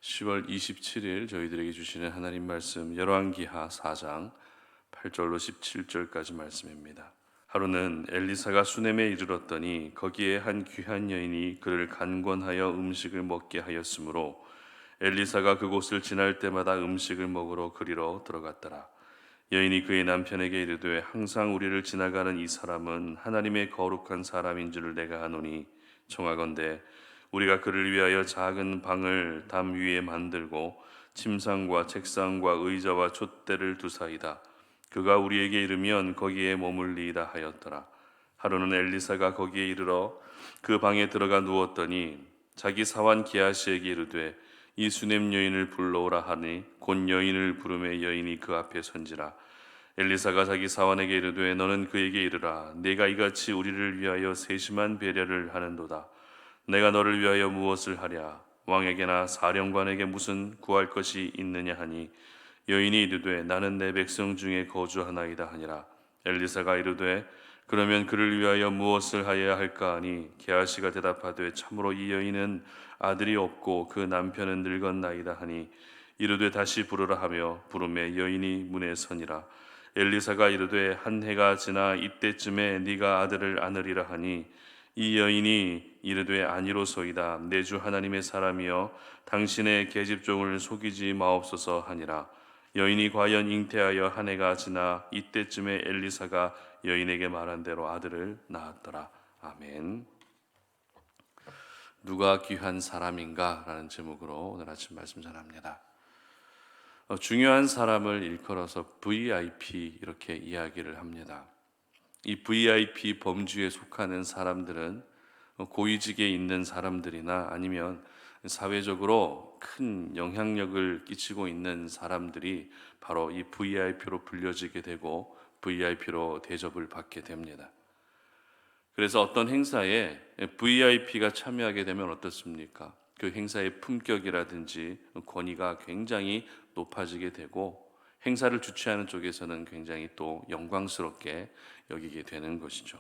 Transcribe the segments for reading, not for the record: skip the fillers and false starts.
10월 27일 저희들에게 주시는 하나님 말씀 열왕기하 4장 8절로 17절까지 말씀입니다. 하루는 엘리사가 수넴에 이르렀더니 거기에 한 귀한 여인이 그를 간권하여 음식을 먹게 하였으므로 엘리사가 그곳을 지날 때마다 음식을 먹으러 그리로 들어갔더라. 여인이 그의 남편에게 이르되 항상 우리를 지나가는 이 사람은 하나님의 거룩한 사람인 줄을 내가 아노니 청하건대 우리가 그를 위하여 작은 방을 담 위에 만들고 침상과 책상과 의자와 촛대를 두사이다. 그가 우리에게 이르면 거기에 머물리이다 하였더라. 하루는 엘리사가 거기에 이르러 그 방에 들어가 누웠더니 자기 사환 기하시에게 이르되 이 수넴 여인을 불러오라 하니 곧 여인을 부르매 여인이 그 앞에 선지라. 엘리사가 자기 사환에게 이르되 너는 그에게 이르라. 내가 이같이 우리를 위하여 세심한 배려를 하는도다. 내가 너를 위하여 무엇을 하랴? 왕에게나 사령관에게 무슨 구할 것이 있느냐 하니 여인이 이르되 나는 내 백성 중에 거주하나이다 하니라. 엘리사가 이르되 그러면 그를 위하여 무엇을 하여야 할까 하니 게하시가 대답하되 참으로 이 여인은 아들이 없고 그 남편은 늙었나이다 하니 이르되 다시 부르라 하며 부르매 여인이 문에 서니라. 엘리사가 이르되 한 해가 지나 이때쯤에 네가 아들을 안으리라 하니 이 여인이 이르되 아니로소이다. 내 주 하나님의 사람이여 당신의 계집종을 속이지 마옵소서 하니라. 여인이 과연 잉태하여 한 해가 지나 이때쯤에 엘리사가 여인에게 말한 대로 아들을 낳았더라. 아멘. 누가 귀한 사람인가? 라는 제목으로 오늘 아침 말씀 전합니다. 중요한 사람을 일컬어서 VIP 이렇게 이야기를 합니다. 이 VIP 범주에 속하는 사람들은 고위직에 있는 사람들이나 아니면 사회적으로 큰 영향력을 끼치고 있는 사람들이 바로 이 VIP로 불려지게 되고 VIP로 대접을 받게 됩니다. 그래서 어떤 행사에 VIP가 참여하게 되면 어떻습니까? 그 행사의 품격이라든지 권위가 굉장히 높아지게 되고 행사를 주최하는 쪽에서는 굉장히 또 영광스럽게 여기게 되는 것이죠.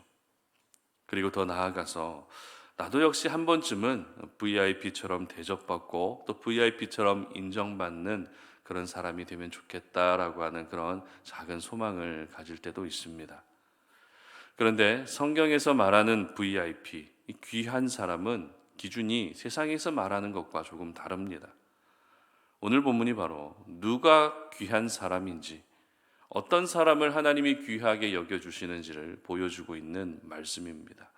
그리고 더 나아가서 나도 역시 한 번쯤은 VIP처럼 대접받고 또 VIP처럼 인정받는 그런 사람이 되면 좋겠다라고 하는 그런 작은 소망을 가질 때도 있습니다. 그런데 성경에서 말하는 VIP, 이 귀한 사람은 기준이 세상에서 말하는 것과 조금 다릅니다. 오늘 본문이 바로 누가 귀한 사람인지, 어떤 사람을 하나님이 귀하게 여겨주시는지를 보여주고 있는 말씀입니다.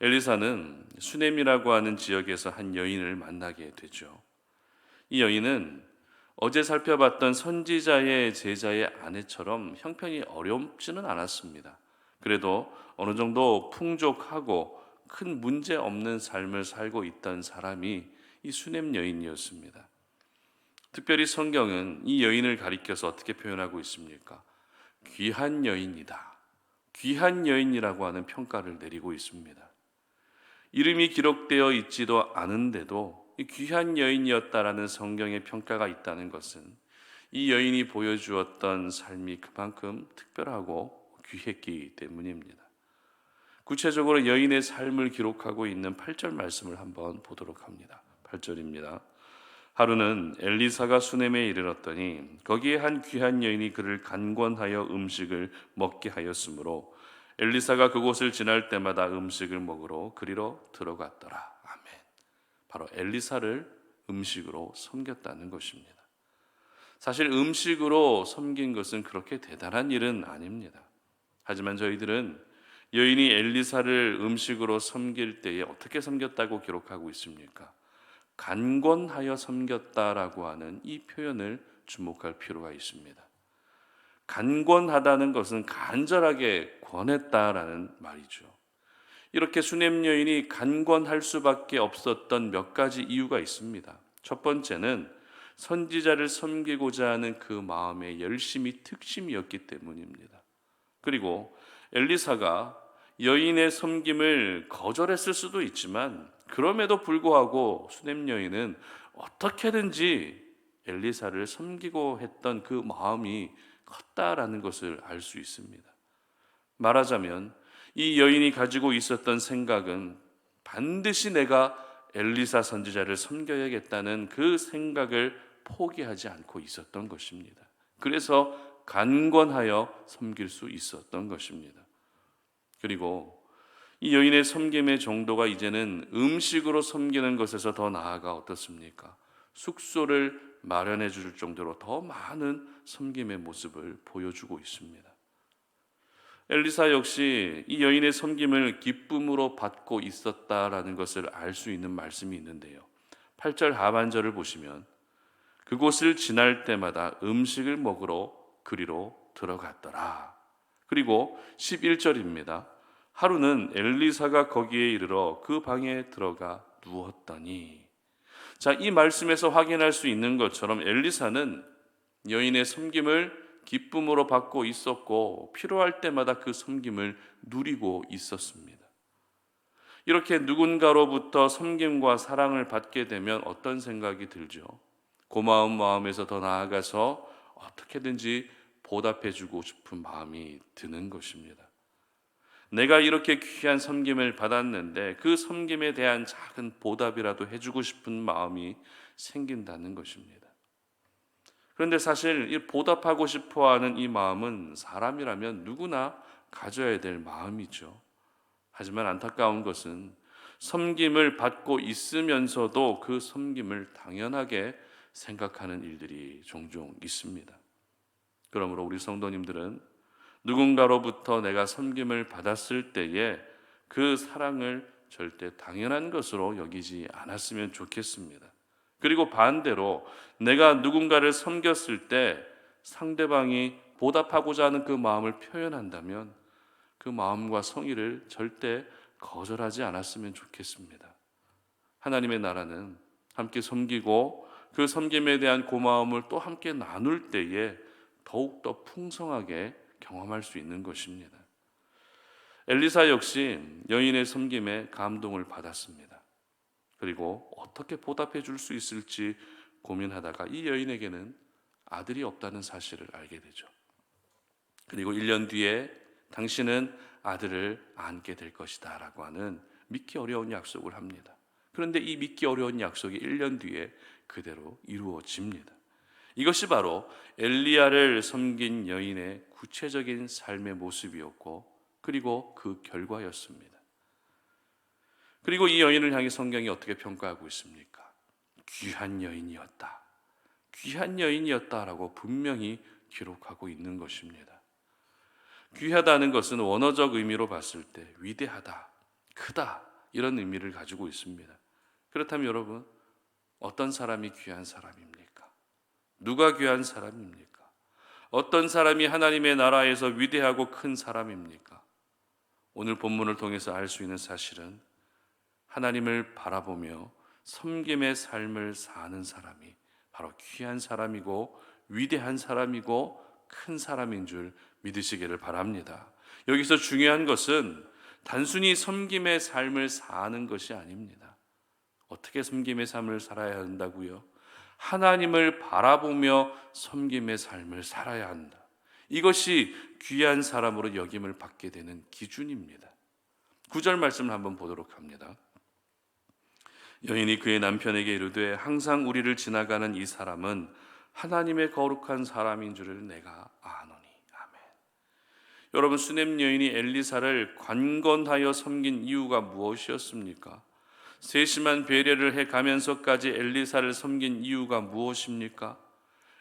엘리사는 수넴이라고 하는 지역에서 한 여인을 만나게 되죠. 이 여인은 어제 살펴봤던 선지자의 제자의 아내처럼 형편이 어렵지는 않았습니다. 그래도 어느 정도 풍족하고 큰 문제 없는 삶을 살고 있던 사람이 이 수넴 여인이었습니다. 특별히 성경은 이 여인을 가리켜서 어떻게 표현하고 있습니까? 귀한 여인이다. 귀한 여인이라고 하는 평가를 내리고 있습니다. 이름이 기록되어 있지도 않은데도 귀한 여인이었다라는 성경의 평가가 있다는 것은 이 여인이 보여주었던 삶이 그만큼 특별하고 귀했기 때문입니다. 구체적으로 여인의 삶을 기록하고 있는 8절 말씀을 한번 보도록 합니다. 8절입니다. 하루는 엘리사가 수넴에 이르렀더니 거기에 한 귀한 여인이 그를 간권하여 음식을 먹게 하였으므로 엘리사가 그곳을 지날 때마다 음식을 먹으러 그리로 들어갔더라. 아멘. 바로 엘리사를 음식으로 섬겼다는 것입니다. 사실 음식으로 섬긴 것은 그렇게 대단한 일은 아닙니다. 하지만 저희들은 여인이 엘리사를 음식으로 섬길 때에 어떻게 섬겼다고 기록하고 있습니까? 간권하여 섬겼다라고 하는 이 표현을 주목할 필요가 있습니다. 간권하다는 것은 간절하게 권했다라는 말이죠. 이렇게 수넴 여인이 간권할 수밖에 없었던 몇 가지 이유가 있습니다. 첫 번째는 선지자를 섬기고자 하는 그 마음의 열심이 특심이었기 때문입니다. 그리고 엘리사가 여인의 섬김을 거절했을 수도 있지만 그럼에도 불구하고 수넴 여인은 어떻게든지 엘리사를 섬기고 했던 그 마음이 컸다라는 것을 알 수 있습니다. 말하자면 이 여인이 가지고 있었던 생각은 반드시 내가 엘리사 선지자를 섬겨야겠다는 그 생각을 포기하지 않고 있었던 것입니다. 그래서 간권하여 섬길 수 있었던 것입니다. 그리고 이 여인의 섬김의 정도가 이제는 음식으로 섬기는 것에서 더 나아가 어떻습니까? 숙소를 마련해 줄 정도로 더 많은 섬김의 모습을 보여주고 있습니다. 엘리사 역시 이 여인의 섬김을 기쁨으로 받고 있었다라는 것을 알 수 있는 말씀이 있는데요. 8절 하반절을 보시면 그곳을 지날 때마다 음식을 먹으러 그리로 들어갔더라. 그리고 11절입니다. 하루는 엘리사가 거기에 이르러 그 방에 들어가 누웠더니, 자, 이 말씀에서 확인할 수 있는 것처럼 엘리사는 여인의 섬김을 기쁨으로 받고 있었고 필요할 때마다 그 섬김을 누리고 있었습니다. 이렇게 누군가로부터 섬김과 사랑을 받게 되면 어떤 생각이 들죠? 고마운 마음에서 더 나아가서 어떻게든지 보답해주고 싶은 마음이 드는 것입니다. 내가 이렇게 귀한 섬김을 받았는데 그 섬김에 대한 작은 보답이라도 해주고 싶은 마음이 생긴다는 것입니다. 그런데 사실 이 보답하고 싶어하는 이 마음은 사람이라면 누구나 가져야 될 마음이죠. 하지만 안타까운 것은 섬김을 받고 있으면서도 그 섬김을 당연하게 생각하는 일들이 종종 있습니다. 그러므로 우리 성도님들은 누군가로부터 내가 섬김을 받았을 때에 그 사랑을 절대 당연한 것으로 여기지 않았으면 좋겠습니다. 그리고 반대로 내가 누군가를 섬겼을 때 상대방이 보답하고자 하는 그 마음을 표현한다면 그 마음과 성의를 절대 거절하지 않았으면 좋겠습니다. 하나님의 나라는 함께 섬기고 그 섬김에 대한 고마움을 또 함께 나눌 때에 더욱더 풍성하게 경험할 수 있는 것입니다. 엘리사 역시 여인의 섬김에 감동을 받았습니다. 그리고 어떻게 보답해 줄 수 있을지 고민하다가 이 여인에게는 아들이 없다는 사실을 알게 되죠. 그리고 1년 뒤에 당신은 아들을 안게 될 것이다 라고 하는 믿기 어려운 약속을 합니다. 그런데 이 믿기 어려운 약속이 1년 뒤에 그대로 이루어집니다. 이것이 바로 엘리야를 섬긴 여인의 구체적인 삶의 모습이었고 그리고 그 결과였습니다. 그리고 이 여인을 향해 성경이 어떻게 평가하고 있습니까? 귀한 여인이었다. 귀한 여인이었다라고 분명히 기록하고 있는 것입니다. 귀하다는 것은 원어적 의미로 봤을 때 위대하다, 크다 이런 의미를 가지고 있습니다. 그렇다면 여러분, 어떤 사람이 귀한 사람입니까? 누가 귀한 사람입니까? 어떤 사람이 하나님의 나라에서 위대하고 큰 사람입니까? 오늘 본문을 통해서 알 수 있는 사실은 하나님을 바라보며 섬김의 삶을 사는 사람이 바로 귀한 사람이고 위대한 사람이고 큰 사람인 줄 믿으시기를 바랍니다. 여기서 중요한 것은 단순히 섬김의 삶을 사는 것이 아닙니다. 어떻게 섬김의 삶을 살아야 한다고요? 하나님을 바라보며 섬김의 삶을 살아야 한다. 이것이 귀한 사람으로 여김을 받게 되는 기준입니다. 9절 말씀을 한번 보도록 합니다. 여인이 그의 남편에게 이르되 항상 우리를 지나가는 이 사람은 하나님의 거룩한 사람인 줄을 내가 아노니. 아멘. 여러분, 수넴 여인이 엘리사를 관건하여 섬긴 이유가 무엇이었습니까? 세심한 배려를 해 가면서까지 엘리사를 섬긴 이유가 무엇입니까?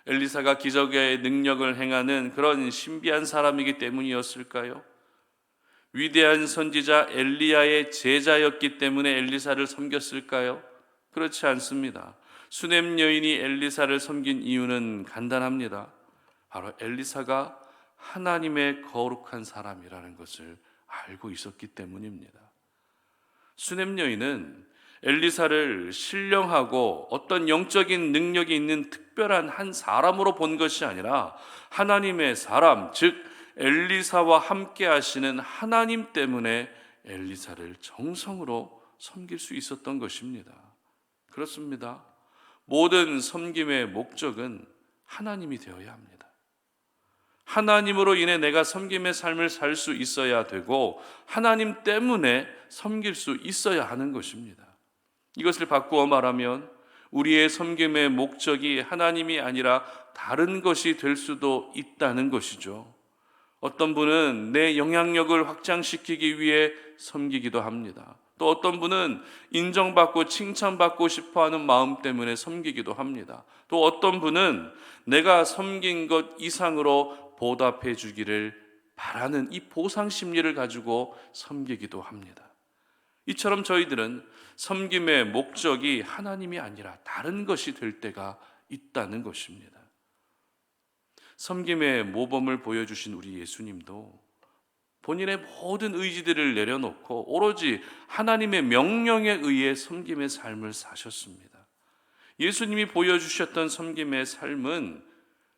엘리사가 기적의 능력을 행하는 그런 신비한 사람이기 때문이었을까요? 위대한 선지자 엘리야의 제자였기 때문에 엘리사를 섬겼을까요? 그렇지 않습니다. 수넴 여인이 엘리사를 섬긴 이유는 간단합니다. 바로 엘리사가 하나님의 거룩한 사람이라는 것을 알고 있었기 때문입니다. 수넴 여인은 엘리사를 신령하고 어떤 영적인 능력이 있는 특별한 한 사람으로 본 것이 아니라 하나님의 사람, 즉 엘리사와 함께 하시는 하나님 때문에 엘리사를 정성으로 섬길 수 있었던 것입니다. 그렇습니다. 모든 섬김의 목적은 하나님이 되어야 합니다. 하나님으로 인해 내가 섬김의 삶을 살 수 있어야 되고 하나님 때문에 섬길 수 있어야 하는 것입니다. 이것을 바꾸어 말하면 우리의 섬김의 목적이 하나님이 아니라 다른 것이 될 수도 있다는 것이죠. 어떤 분은 내 영향력을 확장시키기 위해 섬기기도 합니다. 또 어떤 분은 인정받고 칭찬받고 싶어하는 마음 때문에 섬기기도 합니다. 또 어떤 분은 내가 섬긴 것 이상으로 보답해 주기를 바라는 이 보상 심리를 가지고 섬기기도 합니다. 이처럼 저희들은 섬김의 목적이 하나님이 아니라 다른 것이 될 때가 있다는 것입니다. 섬김의 모범을 보여주신 우리 예수님도 본인의 모든 의지들을 내려놓고 오로지 하나님의 명령에 의해 섬김의 삶을 사셨습니다. 예수님이 보여주셨던 섬김의 삶은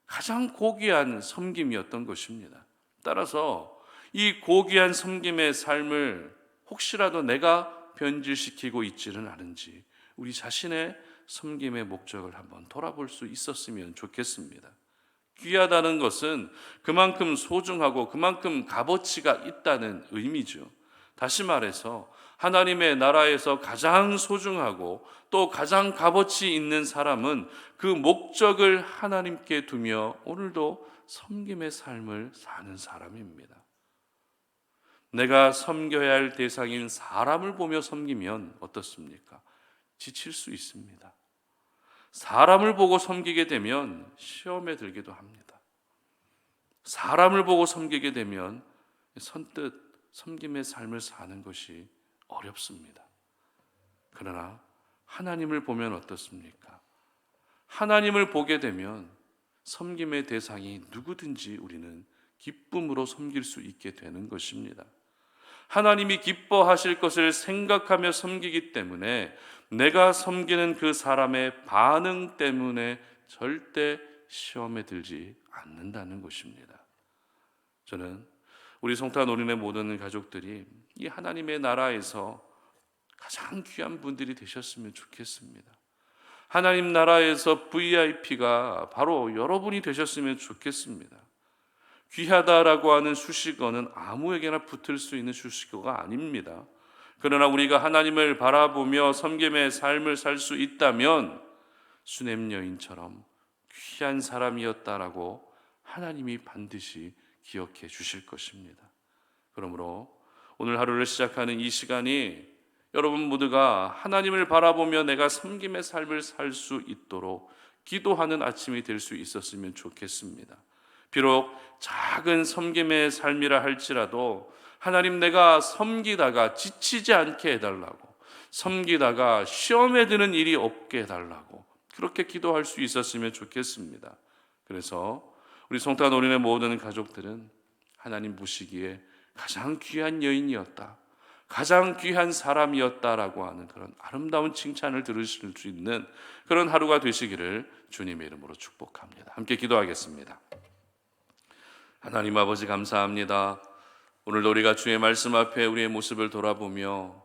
가장 고귀한 섬김이었던 것입니다. 따라서 이 고귀한 섬김의 삶을 혹시라도 내가 변질시키고 있지는 않은지 우리 자신의 섬김의 목적을 한번 돌아볼 수 있었으면 좋겠습니다. 귀하다는 것은 그만큼 소중하고 그만큼 값어치가 있다는 의미죠. 다시 말해서 하나님의 나라에서 가장 소중하고 또 가장 값어치 있는 사람은 그 목적을 하나님께 두며 오늘도 섬김의 삶을 사는 사람입니다. 내가 섬겨야 할 대상인 사람을 보며 섬기면 어떻습니까? 지칠 수 있습니다. 사람을 보고 섬기게 되면 시험에 들기도 합니다. 사람을 보고 섬기게 되면 선뜻 섬김의 삶을 사는 것이 어렵습니다. 그러나 하나님을 보면 어떻습니까? 하나님을 보게 되면 섬김의 대상이 누구든지 우리는 기쁨으로 섬길 수 있게 되는 것입니다. 하나님이 기뻐하실 것을 생각하며 섬기기 때문에 내가 섬기는 그 사람의 반응 때문에 절대 시험에 들지 않는다는 것입니다. 저는 우리 성탄 노린의 모든 가족들이 이 하나님의 나라에서 가장 귀한 분들이 되셨으면 좋겠습니다. 하나님 나라에서 VIP가 바로 여러분이 되셨으면 좋겠습니다. 귀하다라고 하는 수식어는 아무에게나 붙을 수 있는 수식어가 아닙니다. 그러나 우리가 하나님을 바라보며 섬김의 삶을 살 수 있다면 수냄 여인처럼 귀한 사람이었다라고 하나님이 반드시 기억해 주실 것입니다. 그러므로 오늘 하루를 시작하는 이 시간이 여러분 모두가 하나님을 바라보며 내가 섬김의 삶을 살 수 있도록 기도하는 아침이 될 수 있었으면 좋겠습니다. 비록 작은 섬김의 삶이라 할지라도 하나님, 내가 섬기다가 지치지 않게 해달라고, 섬기다가 시험에 드는 일이 없게 해달라고 그렇게 기도할 수 있었으면 좋겠습니다. 그래서 우리 성탄 어린의 모든 가족들은 하나님 보시기에 가장 귀한 여인이었다, 가장 귀한 사람이었다라고 하는 그런 아름다운 칭찬을 들으실 수 있는 그런 하루가 되시기를 주님의 이름으로 축복합니다. 함께 기도하겠습니다. 하나님 아버지, 감사합니다. 오늘도 우리가 주의 말씀 앞에 우리의 모습을 돌아보며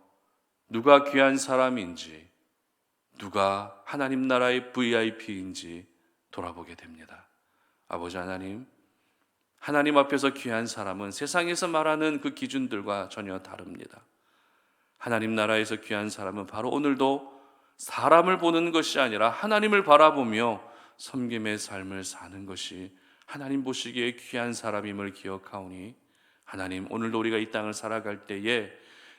누가 귀한 사람인지, 누가 하나님 나라의 VIP인지 돌아보게 됩니다. 아버지 하나님, 하나님 앞에서 귀한 사람은 세상에서 말하는 그 기준들과 전혀 다릅니다. 하나님 나라에서 귀한 사람은 바로 오늘도 사람을 보는 것이 아니라 하나님을 바라보며 섬김의 삶을 사는 것이 하나님 보시기에 귀한 사람임을 기억하오니, 하나님, 오늘도 우리가 이 땅을 살아갈 때에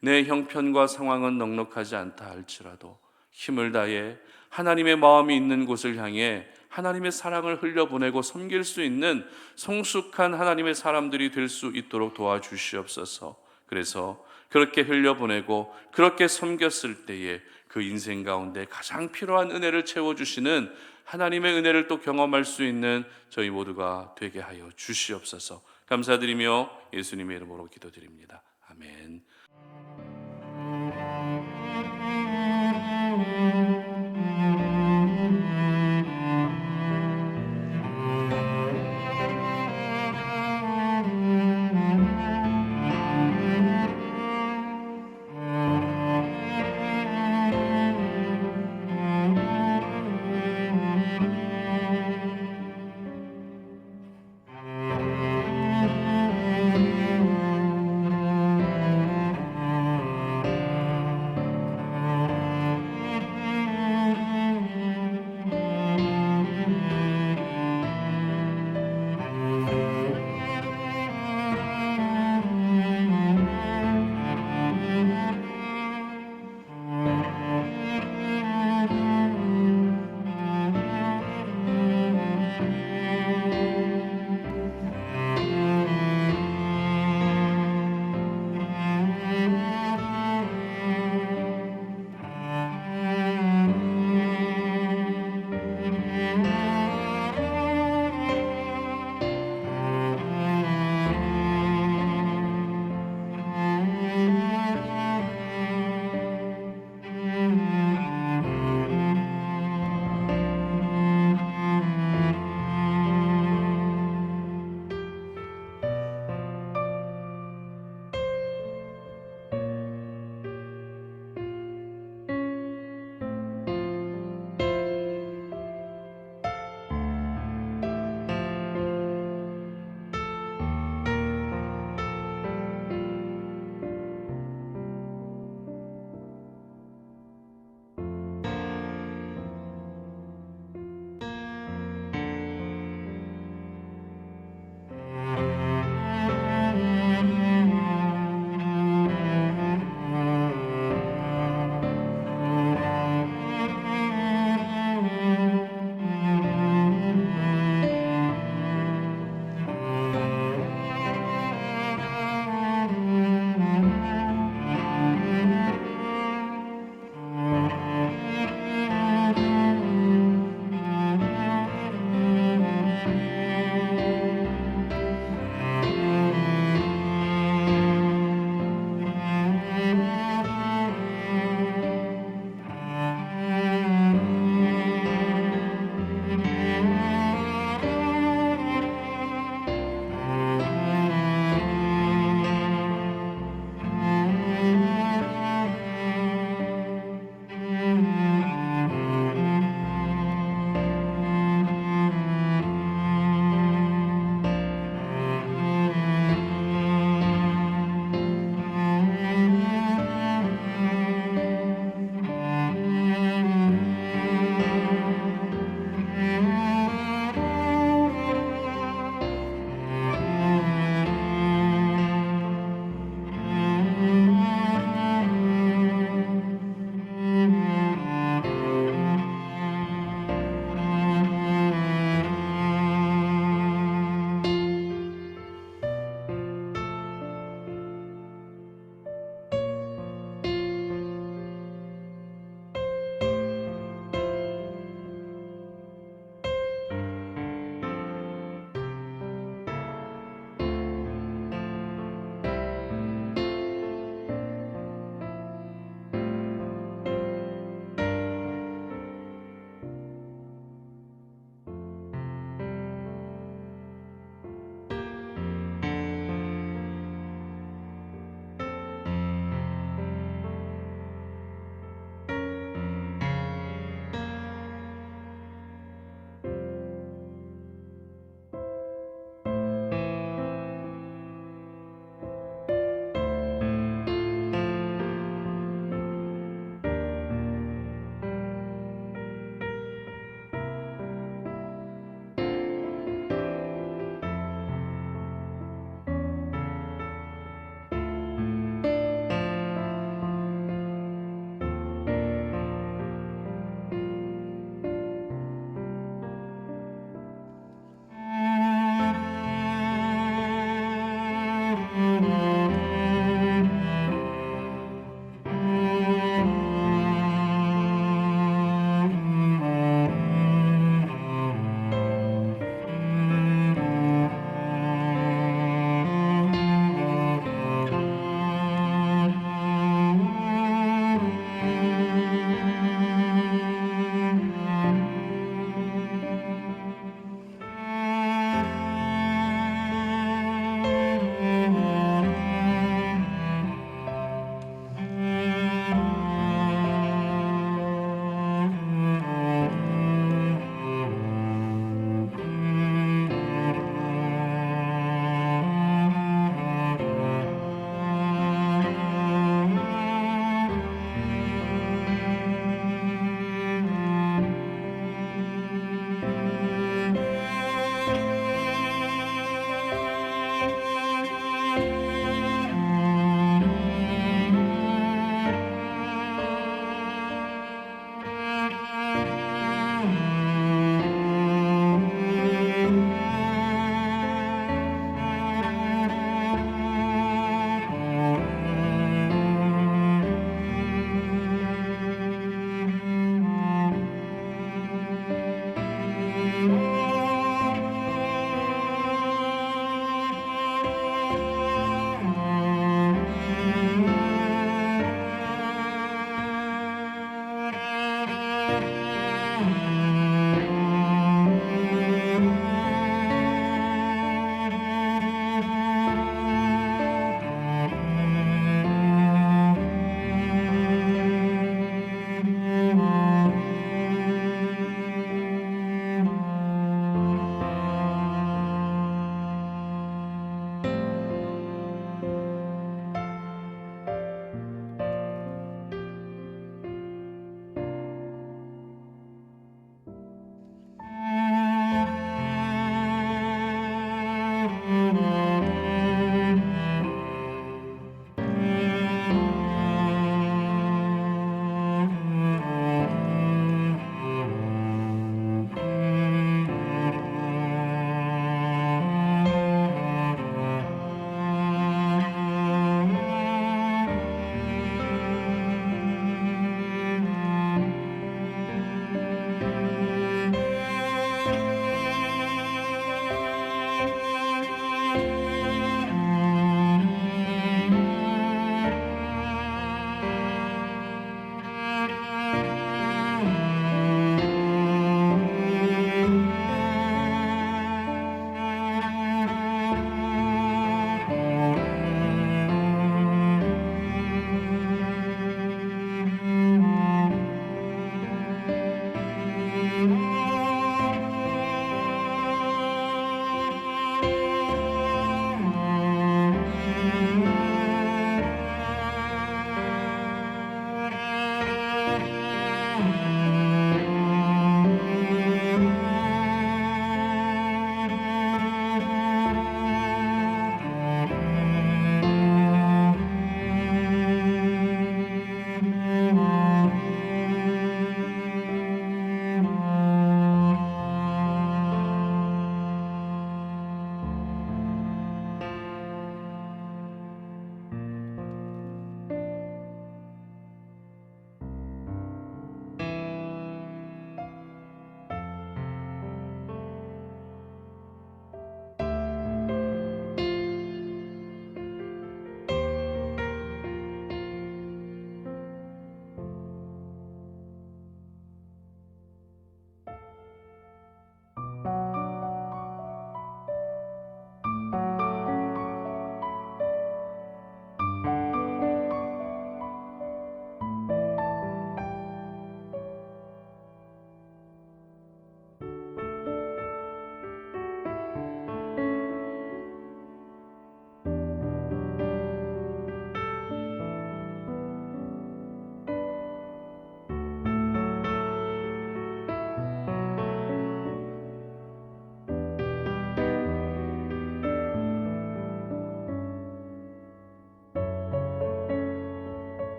내 형편과 상황은 넉넉하지 않다 할지라도 힘을 다해 하나님의 마음이 있는 곳을 향해 하나님의 사랑을 흘려보내고 섬길 수 있는 성숙한 하나님의 사람들이 될 수 있도록 도와주시옵소서. 그래서 그렇게 흘려보내고 그렇게 섬겼을 때에 그 인생 가운데 가장 필요한 은혜를 채워주시는 하나님의 은혜를 또 경험할 수 있는 저희 모두가 되게 하여 주시옵소서. 감사드리며 예수님의 이름으로 기도드립니다. 아멘.